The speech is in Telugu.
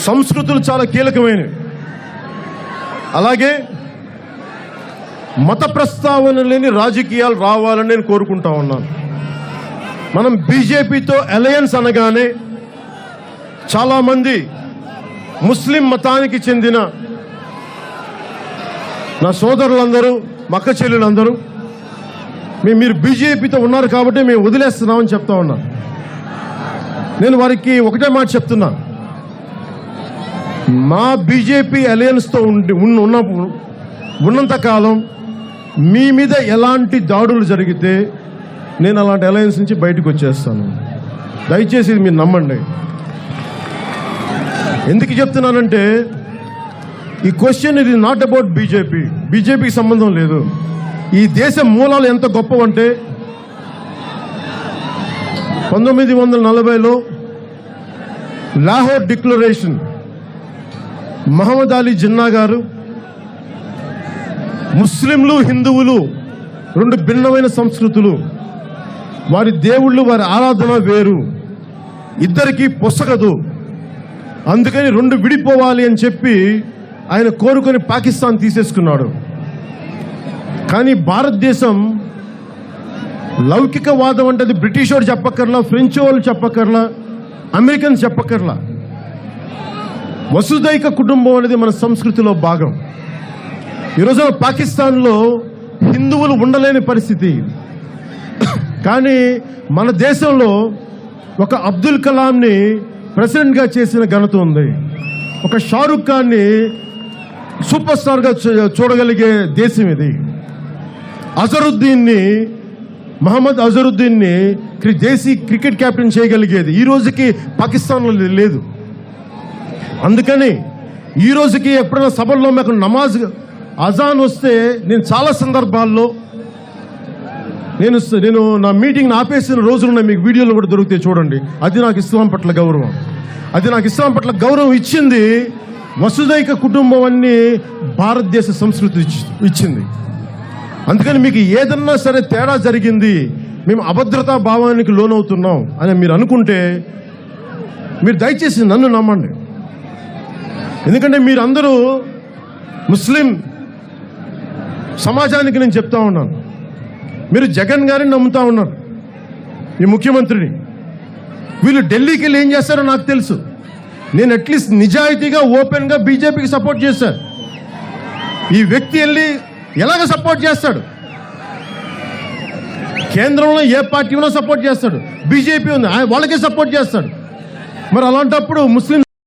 సంస్కృతులు చాలా కీలకమైనవి. అలాగే మత ప్రస్తావన లేని రాజకీయాలు రావాలని నేను కోరుకుంటా ఉన్నాను. మనం బీజేపీతో అలయన్స్ అనగానే చాలామంది ముస్లిం మతానికి చెందిన నా సోదరులందరూ, మక్క చెల్లెలందరూ మీరు బీజేపీతో ఉన్నారు కాబట్టి మేము వదిలేస్తున్నామని చెప్తా ఉన్నాను. నేను వారికి ఒకటే మాట చెప్తున్నా, మా బీజేపీ అలయన్స్తో ఉన్నంత కాలం మీ మీద ఎలాంటి దాడులు జరిగితే నేను అలాంటి అలయన్స్ నుంచి బయటకు వచ్చేస్తాను. దయచేసి ఇది మీరు నమ్మండి. ఎందుకు చెప్తున్నానంటే ఈ క్వశ్చన్ ఇది నాట్ అబౌట్ బీజేపీకి సంబంధం లేదు. ఈ దేశ మూలాలు ఎంత గొప్పవంటే 1940లో లాహోర్ డిక్లరేషన్, మహమ్మద్ అలీ జిన్నా గారు ముస్లింలు హిందువులు రెండు భిన్నమైన సంస్కృతులు, వారి దేవుళ్ళు వారి ఆరాధన వేరు, ఇద్దరికి పొసగదు, అందుకని రెండు విడిపోవాలి అని చెప్పి ఆయన కోరుకొని పాకిస్తాన్ తీసేసుకున్నాడు. కానీ భారతదేశం లౌకికవాదం అంటే అది బ్రిటిష్ వాడు చెప్పక్కర్లా, ఫ్రెంచ్ వాళ్ళు చెప్పక్కర్లా, అమెరికన్స్ చెప్పక్కర్లా. వసుదైక కుటుంబం అనేది మన సంస్కృతిలో భాగం. ఈరోజు పాకిస్తాన్లో హిందువులు ఉండలేని పరిస్థితి. కానీ మన దేశంలో ఒక అబ్దుల్ కలాంని ప్రెసిడెంట్గా చేసిన ఘనత ఉంది. ఒక షారుఖ్ ఖాన్ని సూపర్ స్టార్గా చూడగలిగే దేశం ఇది. మహమ్మద్ అజరుద్దీన్ని దేశీ క్రికెట్ కెప్టెన్ చేయగలిగేది ఈ రోజుకి పాకిస్తాన్లో లేదు. అందుకని ఈ రోజుకి ఎప్పుడైనా సభల్లో మాకు నమాజ్ అజాన్ వస్తే నేను చాలా సందర్భాల్లో నేను నా మీటింగ్ని ఆపేసిన రోజులున్నాయి. మీకు వీడియోలు కూడా దొరికితే చూడండి. అది నాకు ఇస్లాం పట్ల గౌరవం. అది నాకు ఇస్లాం పట్ల గౌరవం ఇచ్చింది వసుదైక కుటుంబం అన్ని భారతదేశ సంస్కృతి ఇచ్చింది. అందుకని మీకు ఏదన్నా సరే తేడా జరిగింది, మేము అభద్రతా భావానికి లోనవుతున్నాం అని మీరు అనుకుంటే మీరు దయచేసి నన్ను నమ్మండి. ఎందుకంటే మీరందరూ ముస్లిం సమాజానికి నేను చెప్తా ఉన్నాను, మీరు జగన్ గారిని నమ్ముతా ఉన్నారు, ఈ ముఖ్యమంత్రిని. వీళ్ళు ఢిల్లీకి వెళ్ళి ఏం చేస్తారో నాకు తెలుసు. నేను అట్లీస్ట్ నిజాయితీగా ఓపెన్గా బీజేపీకి సపోర్ట్ చేశాను. ఈ వ్యక్తి వెళ్ళి ఎలాగ సపోర్ట్ చేస్తాడు? కేంద్రంలో ఏ పార్టీ ఉన్నా సపోర్ట్ చేస్తాడు, బీజేపీ ఉంది వాళ్ళకే సపోర్ట్ చేస్తాడు. మరి అలాంటప్పుడు ముస్లిం